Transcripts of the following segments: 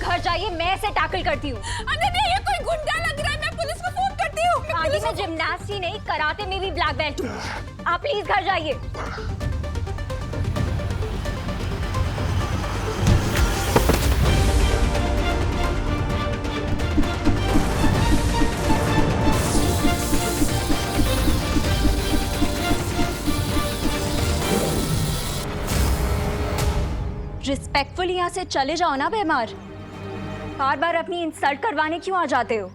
घर जाइए, मैं इसे टैकल करती हूँ। अनन्या, ये कोई गुंडा लग रहा है, मैं पुलिस को फोन करती हूँ। आंटी मैं जिम्नास्ट ही नहीं, कराटे में भी ब्लैक बेल्ट हूँ। आप प्लीज घर जाइए। रिस्पेक्टफुल यहाँ से चले जाओ ना बेमार। बार बार अपनी इंसल्ट करवाने क्यों आ जाते हो?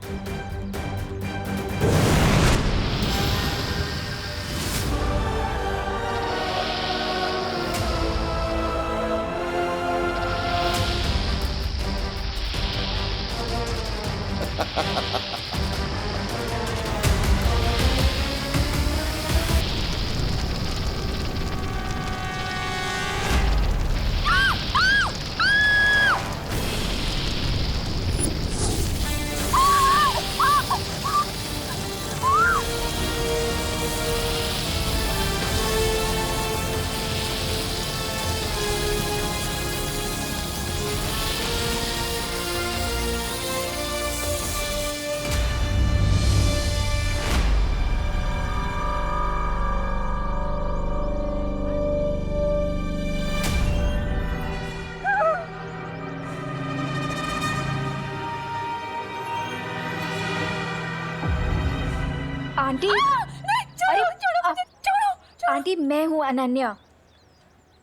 आंटी, अरे छोड़ो। आंटी मैं हूँ अनन्या।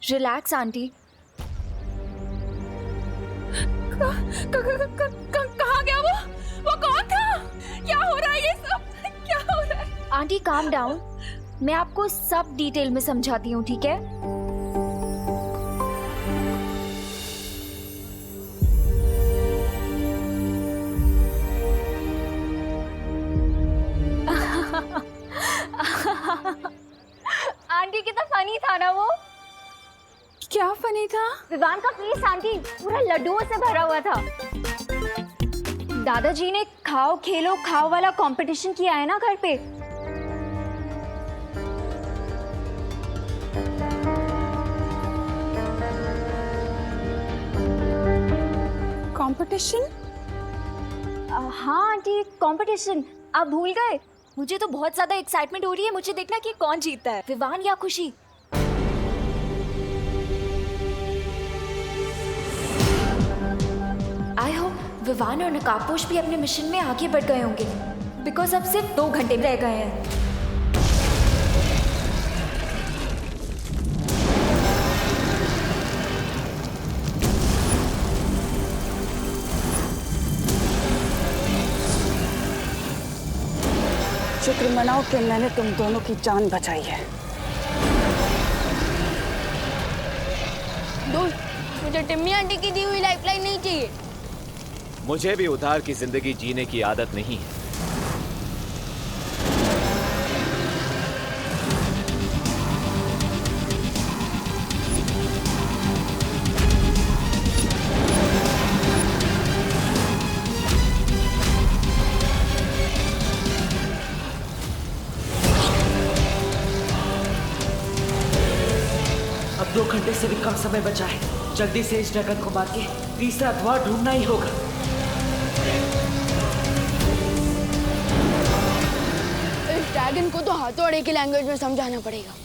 Relax aunty. कहाँ गया वो कौन था? क्या हो रहा है ये सब? क्या हो रहा है? आंटी काम डाउन, मैं आपको सब डिटेल में समझाती हूँ, ठीक है? आंटी कितना फनी था ना वो। क्या फनी था? विवान का फेस आंटी पूरा लड्डुओं से भरा हुआ था। दादाजी ने खाओ खेलो खाओ वाला कंपटीशन किया है ना घर पे। कंपटीशन? हाँ आंटी, कंपटीशन। आप भूल गए? मुझे तो बहुत ज्यादा एक्साइटमेंट हो रही है। मुझे देखना कि कौन जीतता है, विवान या खुशी। आई होप विवान और नकाबपोश भी अपने मिशन में आगे बढ़ गए होंगे, बिकॉज अब सिर्फ 2 घंटे रह गए हैं। शुक्र मनाओ कि मैंने तुम दोनों की जान बचाई है। दोस्त, मुझे टिम्मी आंटी की दी हुई लाइफलाइन नहीं चाहिए। मुझे भी उधार की जिंदगी जीने की आदत नहीं है। अब 2 घंटे से भी कम समय बचा है। जल्दी से इस ड्रैगन को मार के तीसरा द्वार ढूंढना ही होगा। इस ड्रैगन को तो हाथोड़े की लैंग्वेज में समझाना पड़ेगा।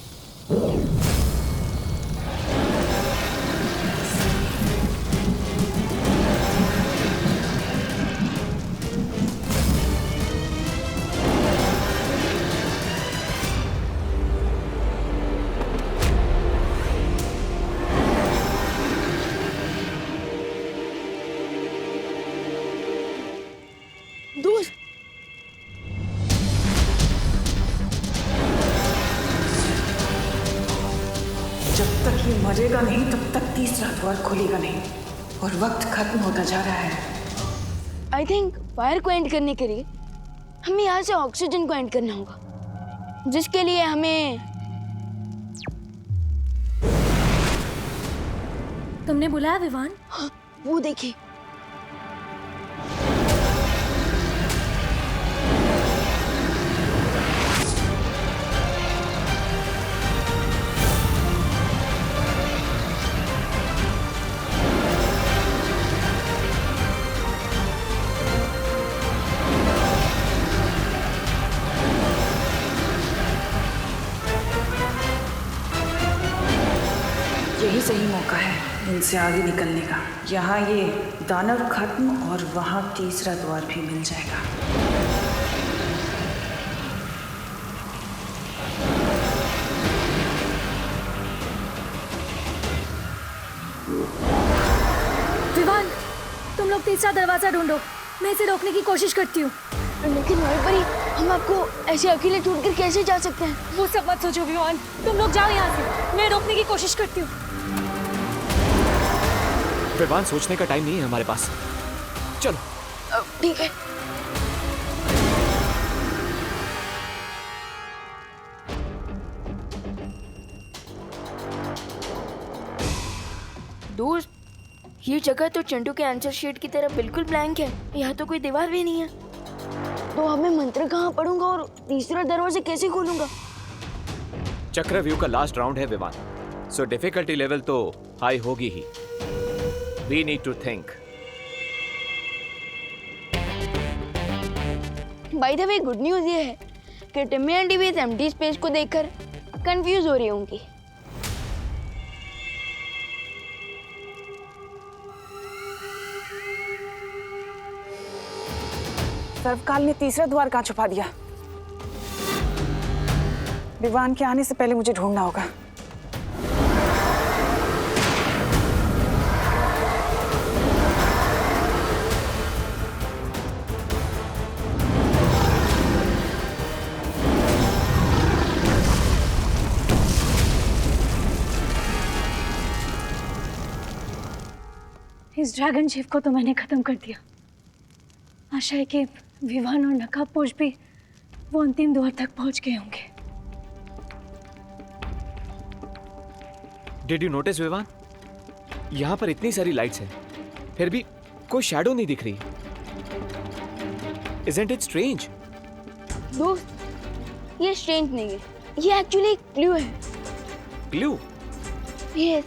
दोस्त, जब तक ये मरेगा नहीं तब तक तीसरा द्वार खुलेगा नहीं और वक्त खत्म होता जा रहा है। आई थिंक फायर को एंड करने के लिए हमें यहाँ से ऑक्सीजन को एंड करना होगा, जिसके लिए हमें। तुमने बुलाया विवान? हाँ, वो देखिए। यही सही मौका है इनसे आगे निकलने का। यहाँ ये दानव खत्म और वहाँ तीसरा द्वार भी मिल जाएगा। विवान, तुम लोग तीसरा दरवाजा ढूंढो, मैं इसे रोकने की कोशिश करती हूँ। लेकिन वहीं पर ही हम आपको ऐसे अकेले छोड़कर कैसे जा सकते हैं? वो सब मत सोचो विवान, तुम लोग जाओ यहाँ से, मैं रोकने की कोशिश करती हूँ। विवान, सोचने का टाइम नहीं है हमारे पास, चलो। ठीक है। दोस्त, ये जगह तो चंटू के आंसर शीट की तरह बिल्कुल ब्लैंक है। यहाँ तो कोई दीवार भी नहीं है। तो अब मैं मंत्र कहाँ पढ़ूंगा और तीसरा दरवाजा कैसे खोलूंगा? चक्रव्यूह का लास्ट राउंड है विवान, सो डिफिकल्टी लेवल तो हाई होगी ही। We need to think. By the way, good news ये है कि टिम्मी आंटी भी इस एम्प्टी स्पेस को देखकर कंफ्यूज हो रही होंगी। सर्वकाल ने तीसरा द्वार कहाँ छुपा दिया? विवान के आने से पहले मुझे ढूंढना होगा। इस ड्रैगन शिप को तो मैंने खत्म कर दिया। आशा है कि विवान और नकाबपोश भी वो अंतिम द्वार तक पहुंच गए होंगे। डिड यू नोटिस विवान, यहाँ पर इतनी सारी लाइट्स हैं, फिर भी कोई शैडो नहीं दिख रही। Isn't it strange? दोस्त, ये स्ट्रेंज नहीं है, ये एक्चुअली एक क्लू है। Clue? Yes,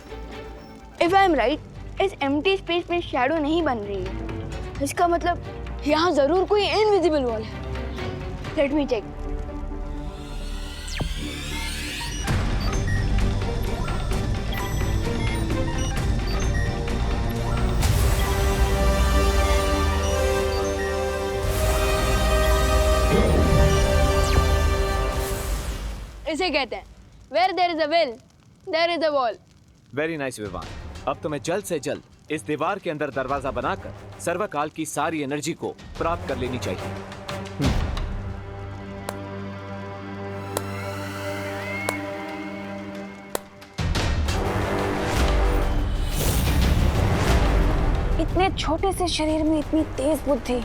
if I am right, इस एम्प्टी स्पेस में शैडो नहीं बन रही है। इसका मतलब यहाँ जरूर कोई इनविजिबल वॉल है। Let me check. इसे कहते हैं Where there is a will, there is a wall. Very nice Vivan. अब तुम्हें जल्द से जल्द इस दीवार के अंदर दरवाजा बनाकर सर्वकाल की सारी एनर्जी को प्राप्त कर लेनी चाहिए। इतने छोटे से शरीर में इतनी तेज बुद्धि।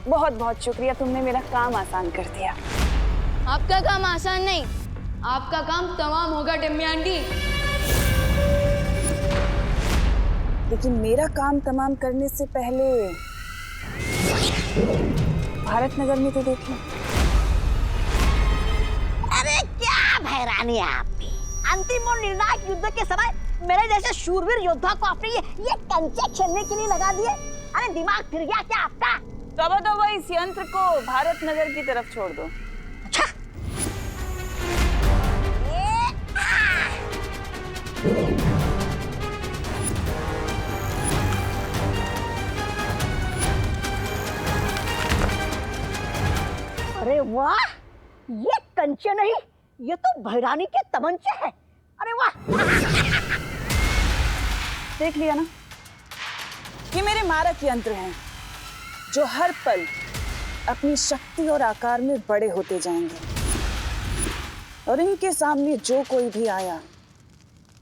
बहुत बहुत शुक्रिया, तुमने मेरा काम आसान कर दिया। आपका काम आसान नहीं, आपका काम तमाम होगा टिम्मी आंटी। लेकिन मेरा काम तमाम करने से पहले भारत नगर में तो देख लो। अरे क्या भैरानी है आपकी। अंतिम और निर्णायक युद्ध के समय मेरे जैसे शूरवीर योद्धा को आपने ये कंचे खेलने के लिए लगा दिए। अरे दिमाग फिर गया क्या आपका? तो इस यंत्र को भारत नगर की तरफ छोड़ दो। अच्छा। अरे वाह, ये कंचे नहीं, ये तो भैरानी के तमंचे हैं। अरे वाह। देख लिया ना, ये मेरे मारक यंत्र हैं जो हर पल अपनी शक्ति और आकार में बड़े होते जाएंगे, और इनके सामने जो कोई भी आया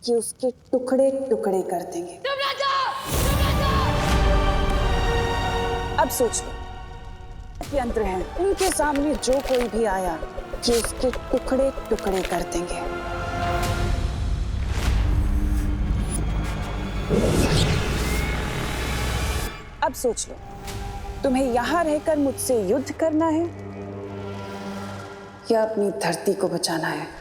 कि उसके टुकड़े टुकड़े कर देंगे। अब सोच लो, यंत्र हैं, इनके सामने जो कोई भी आया कि उसके टुकड़े टुकड़े कर देंगे। अब सोच लो, तुम्हें यहां रहकर मुझसे युद्ध करना है या अपनी धरती को बचाना है?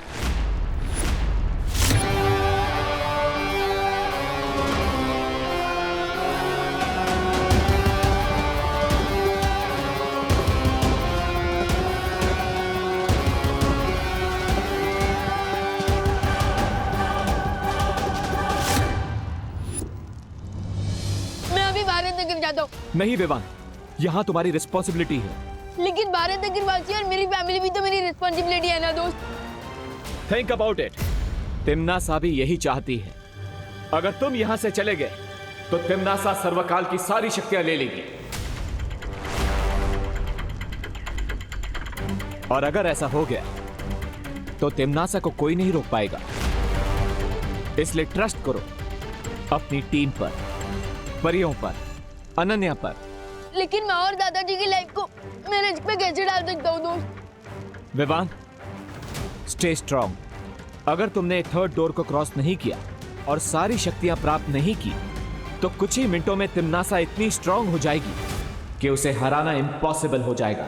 भी भारत नगर जाता हूँ। नहीं विवान, यहाँ तुम्हारी रिस्पॉन्सिबिलिटी है। लेकिन भारत नगर वासी और मेरी फैमिली भी तो मेरी रिस्पॉन्सिबिलिटी है ना दोस्त। Think about it. तिम्नासा भी यही चाहती है। अगर तुम यहाँ से चले गए तो तिम्नासा सर्वकाल की सारी शक्तियां ले लेगी, और अगर ऐसा हो गया तो तिम्नासा को कोई नहीं रोक पाएगा। इसलिए ट्रस्ट करो अपनी टीम पर, परियों पर, अनन्या पर। लेकिन मैं और दादाजी की लाइफ को मैं रिस्क पे कैसे डाल सकता हूँ दोस्त? Vivan, stay strong. अगर तुमने थर्ड डोर को क्रॉस नहीं किया और सारी शक्तियां प्राप्त नहीं की तो कुछ ही मिनटों में तिम्नासा इतनी स्ट्रांग हो जाएगी कि उसे हराना इम्पॉसिबल हो जाएगा।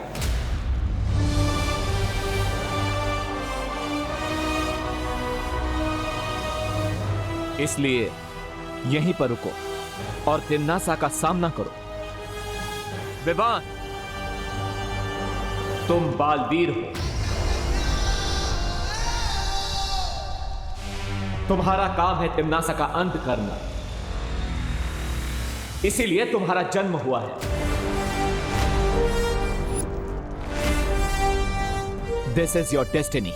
इसलिए यहीं पर रुको और तिम्नासा का सामना करो। विवान, तुम बालवीर हो। तुम्हारा काम है तिम्नासा का अंत करना, इसीलिए तुम्हारा जन्म हुआ है। This is your destiny.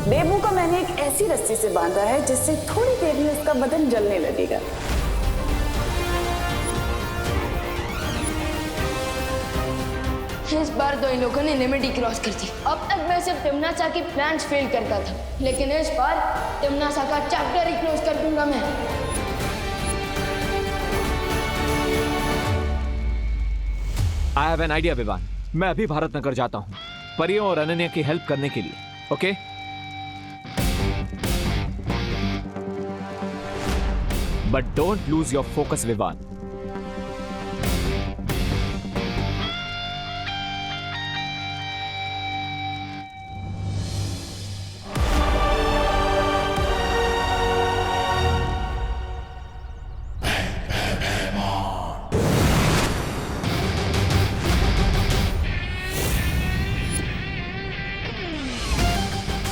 Bebu को मैंने एक ऐसी रस्सी से बांधा है जिससे थोड़ी देर में उसका बदन जलने लगेगा। इस बार तो इन लोगों ने लिमिट ही क्रॉस कर दी। अब तक मैं सिर्फ तिम्नासा की प्लान्स फेल करता था, लेकिन इस बार तिम्नासा का चैप्टर ही क्लोज कर दूंगा मैं। I have an idea Vivan. मैं अभी भारत नगर जाता हूं परियों और अनन्या की हेल्प करने के लिए। Okay? But don't lose your focus Vivan.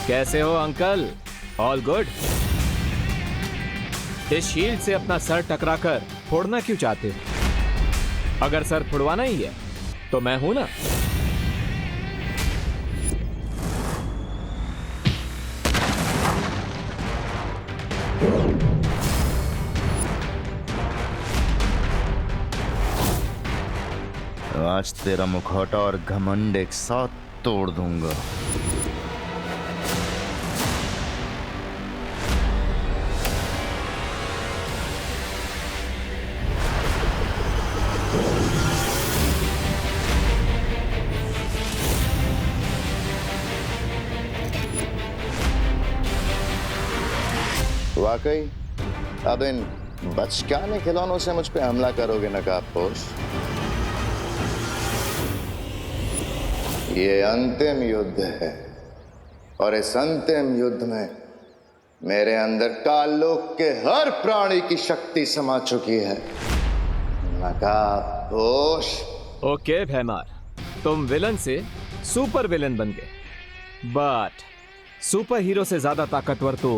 कैसे हो अंकल? All good? इस शील्ड से अपना सर टकराकर फोड़ना क्यों चाहते हो? अगर सर फोड़वाना ही है तो मैं हूं ना। आज तेरा मुखौटा और घमंड एक साथ तोड़ दूंगा। वाकई अब इन बचकाने खिलौनों से मुझ पे हमला करोगे नकाबपोश? ये अंतिम युद्ध है और इस अंतिम युद्ध में मेरे अंदर काललोक के हर प्राणी की शक्ति समा चुकी है नकाबपोश। ओके भैमार, तुम विलन से सुपर विलन बन गए, बट सुपर हीरो से ज्यादा ताकतवर तो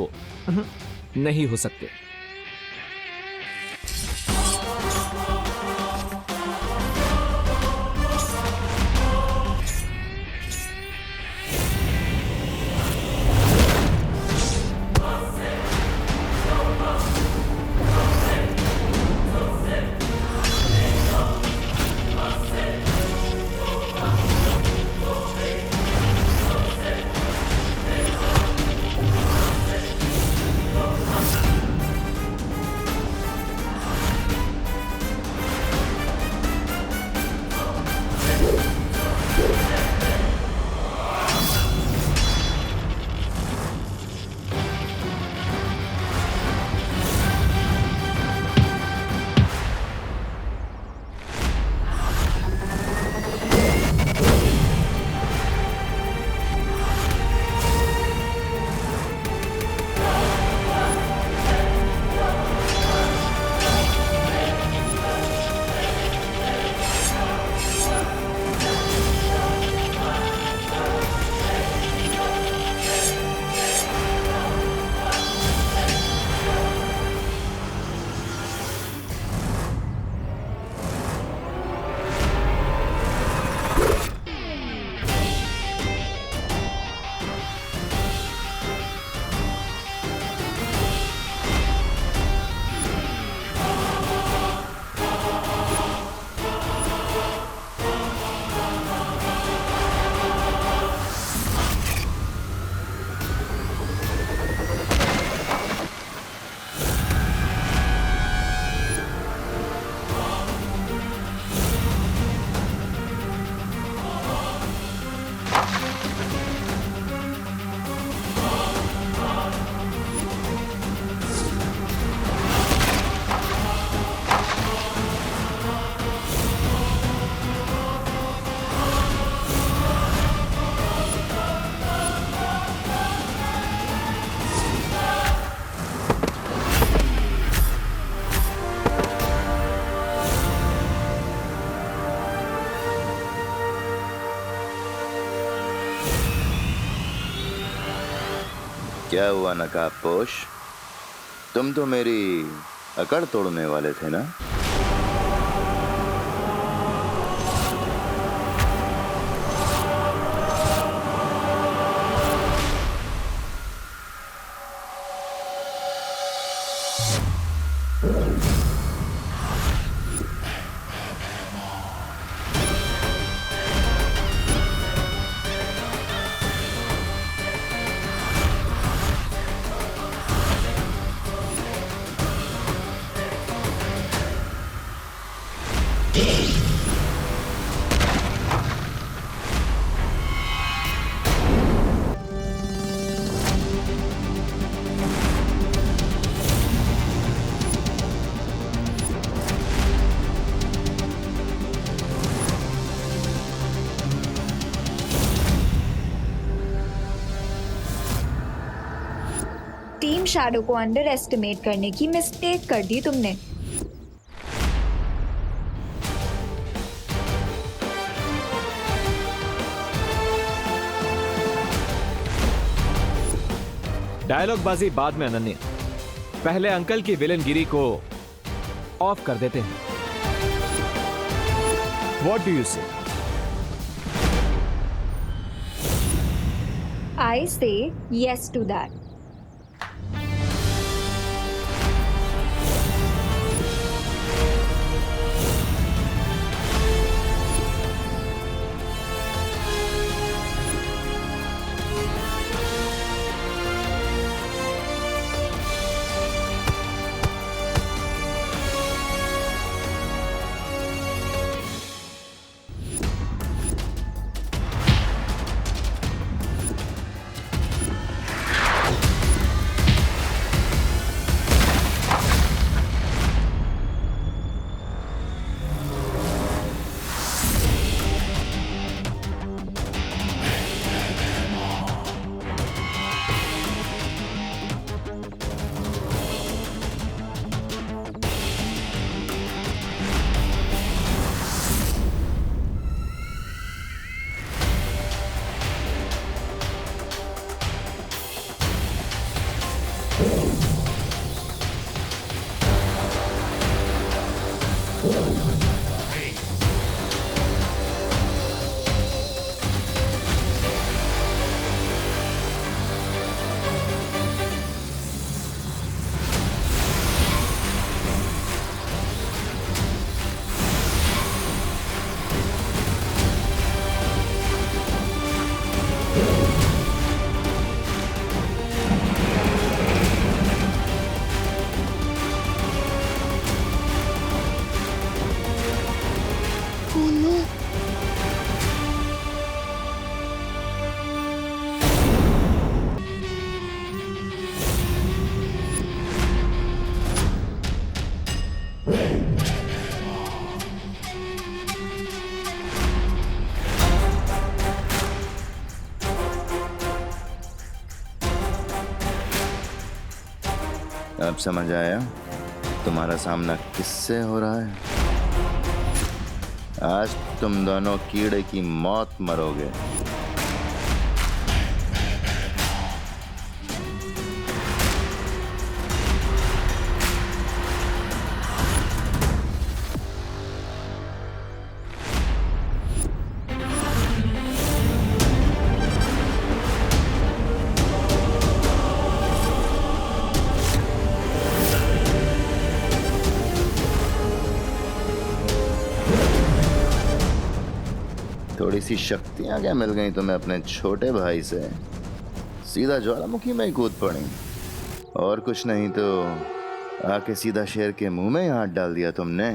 नहीं हो सकते। क्या हुआ नकाबपोश? तुम तो मेरी अकड़ तोड़ने वाले थे ना? टीम शैडो को अंडर एस्टिमेट करने की मिस्टेक कर दी तुमने। डायलॉग बाजी बाद में अनन्या, पहले अंकल की विलनगिरी को ऑफ कर देते हैं। व्हाट डू यू से? आई से यस टू दैट। अब समझ आया तुम्हारा सामना किससे हो रहा है? आज तुम दोनों कीड़े की मौत मरोगे। थोड़ी सी शक्तियां क्या मिल गई तुम्हें अपने छोटे भाई से? सीधा ज्वालामुखी में ही कूद पड़ी। और कुछ नहीं तो आके सीधा शेर के मुंह में ही हाथ डाल दिया तुमने।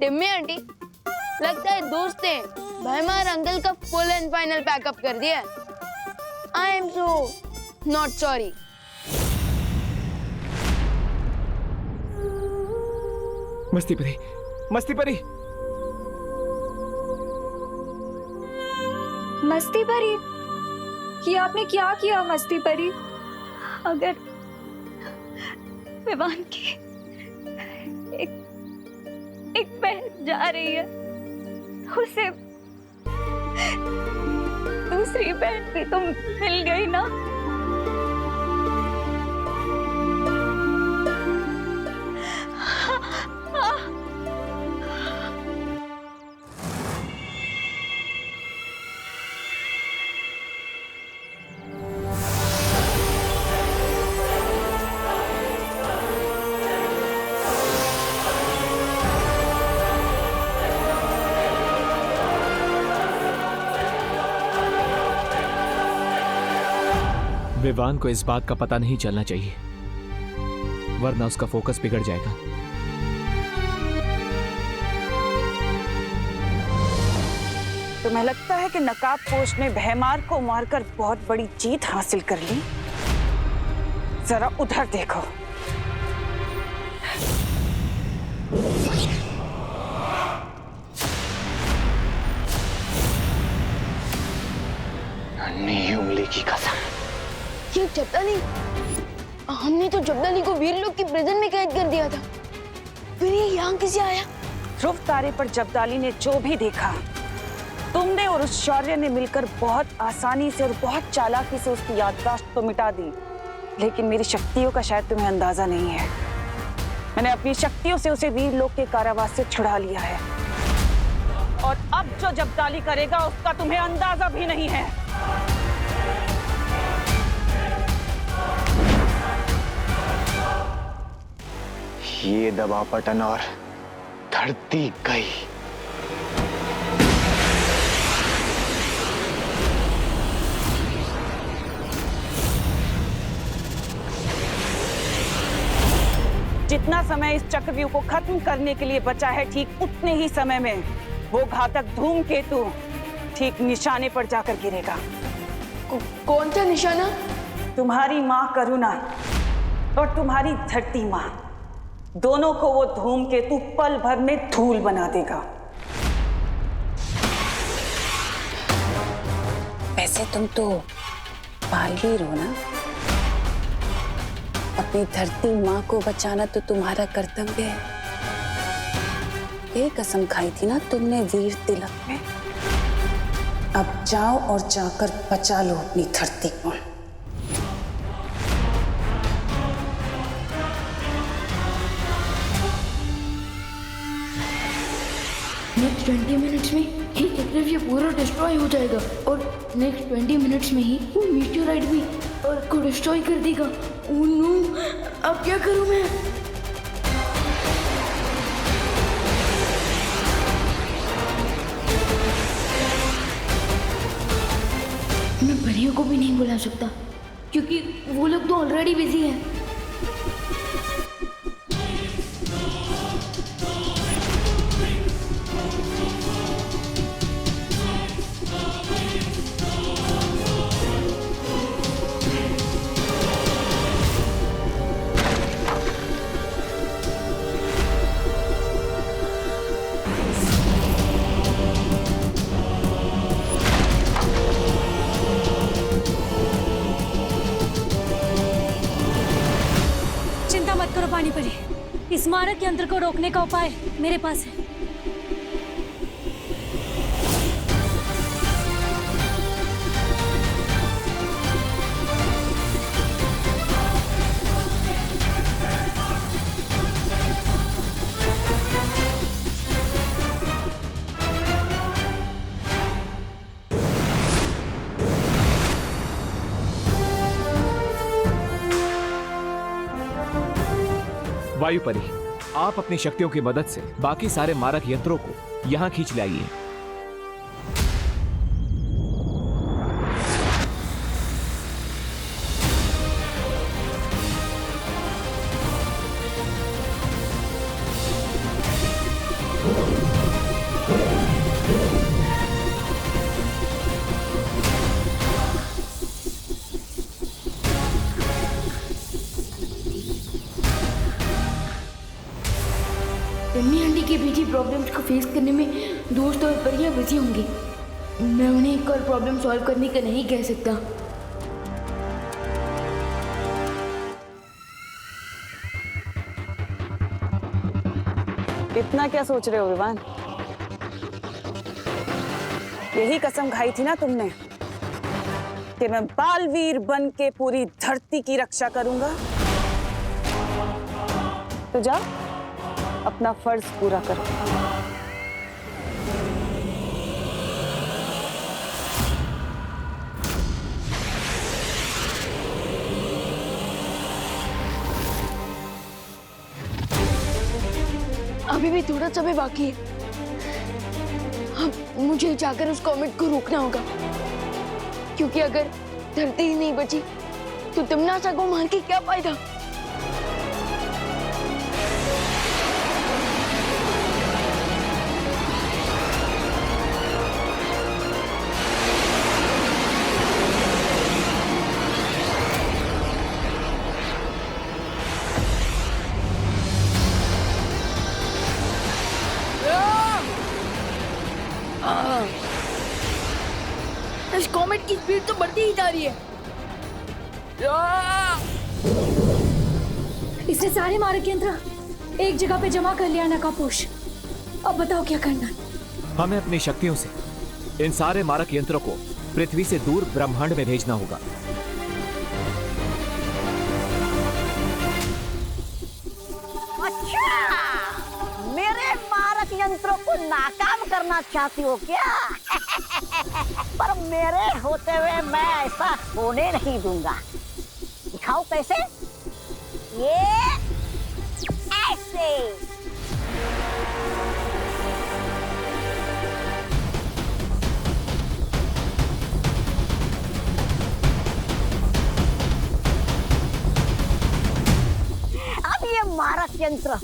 टिम्मी आंटी, लगता है दोस्त ने भैमार अंकल का फुल एंड फाइनल पैकअप कर दिया। I am so not sorry. मस्ती परी, मस्ती परी। मस्ती परी? ये आपने क्या किया मस्ती परी? अगर विवान की एक बहन जा रही है, उसे दूसरी बहन भी तो मिल गई ना। विवान को इस बात का पता नहीं चलना चाहिए, वरना उसका फोकस बिगड़ जाएगा। तुम्हें लगता है कि नकाबपोश ने भैमार को मारकर बहुत बड़ी जीत हासिल कर ली? जरा उधर देखो। नन्ही उंगली की कसम। ये जब्दाली, हमने तो जब्दाली को वीर लोग की प्रिजन में कैद कर दिया था, फिर ये यहाँ कैसे आया? ध्रुव तारे पर जब्दाली ने जो भी देखा, तुमने और उस शौर्य ने मिलकर बहुत आसानी से और बहुत चालाकी से उसकी याददाश्त तो मिटा दी, लेकिन मेरी शक्तियों का शायद तुम्हें अंदाजा नहीं है। मैंने अपनी शक्तियों से उसे वीर लोक के कारावास से छुड़ा लिया है, और अब जो जब्दाली करेगा उसका तुम्हें अंदाजा भी नहीं है। ये दबा पटन और धरती गई। जितना समय इस चक्रव्यूह को खत्म करने के लिए बचा है, ठीक उतने ही समय में वो घातक धूमकेतु ठीक निशाने पर जाकर गिरेगा। कौन सा निशाना? तुम्हारी माँ करुणा और तुम्हारी धरती माँ, दोनों को वो धूमकेतु पल भर में धूल बना देगा। वैसे तुम तो बालवीर हो ना? अपनी धरती माँ को बचाना तो तुम्हारा कर्तव्य है। ये कसम खाई थी ना तुमने वीर तिलक में। अब जाओ और जाकर बचा लो अपनी धरती को। नेक्स्ट 20 मिनट्स में ही चक्रव्यूह पूरा डिस्ट्रॉय हो जाएगा, और नेक्स्ट 20 मिनट्स में ही वो मीटियोराइट भी अर्थ को डिस्ट्रॉय कर देगा। ओह नो, अब क्या करूं मैं? मैं परियों को भी नहीं बुला सकता, क्योंकि वो लोग तो ऑलरेडी बिजी हैं। पानी पड़ी। इस मारक यंत्र को रोकने का उपाय मेरे पास है। वायु परी, आप अपनी शक्तियों की मदद से बाकी सारे मारक यंत्रों को यहां खींच लाइए। को फेस करने में दोस्त और परियां बिजी होंगी। मैं उन्हें एक और प्रॉब्लम सॉल्व करने का नहीं कह सकता। इतना क्या सोच रहे हो विवान? यही कसम खाई थी ना तुमने कि मैं बालवीर बन के पूरी धरती की रक्षा करूंगा। तो जाओ अपना फर्ज पूरा करो। अभी भी थोड़ा समय बाकी है। अब मुझे जाकर उस कॉमेट को रोकना होगा, क्योंकि अगर धरती ही नहीं बची तो तिमनासा को मार के क्या फायदा। इस कॉमेट की स्पीड तो बढ़ती ही जा रही है। इसने सारे मारक यंत्र एक जगह पे जमा कर लिया नकापोश। अब बताओ क्या करना है? हमें अपनी शक्तियों से इन सारे मारक यंत्रों को पृथ्वी से दूर ब्रह्मांड में भेजना होगा। अच्छा, मेरे मारक यंत्रों को नाकाम करना चाहती हो क्या? पर मेरे होते हुए मैं ऐसा होने नहीं दूंगा। दिखाओ कैसे? ये ऐसे। अब ये मारक यंत्र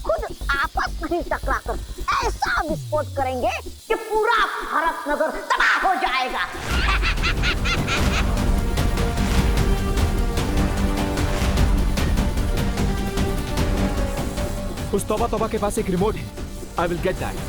खुद आपस में ही टकराकर ऐसा विस्फोट करेंगे कि पूरा भारत नगर तबाह हो जाएगा। उस तौबा तौबा के पास एक रिमोट है। I will get that.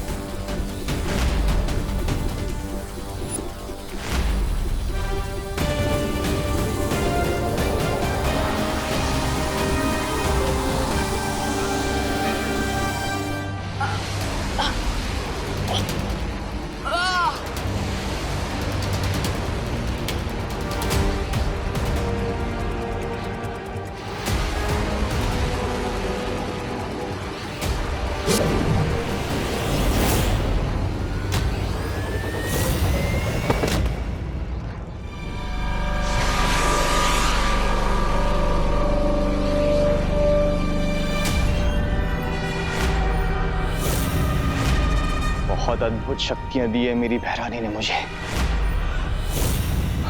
बहुत अद्भुत शक्तियां दी है मेरी भैरानी ने मुझे।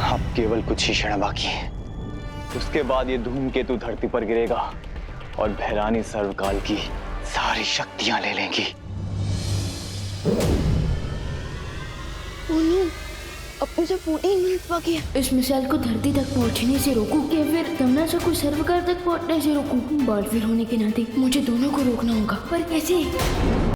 अब केवल कुछ ही क्षण बाकी है, उसके बाद ये धूमकेतु धरती पर गिरेगा और भैरानी सर्वकाल की सारी शक्तियां ले लेंगी। अपने से 14 मिनट बाकी है। इस मिसाइल को धरती तक पहुंचने से रोकूं या फिर तिमनासा को सर्वकाल तक पहुंचने से रोकूं? बालवीर होने के नाते मुझे दोनों को रोकना होगा, पर कैसे?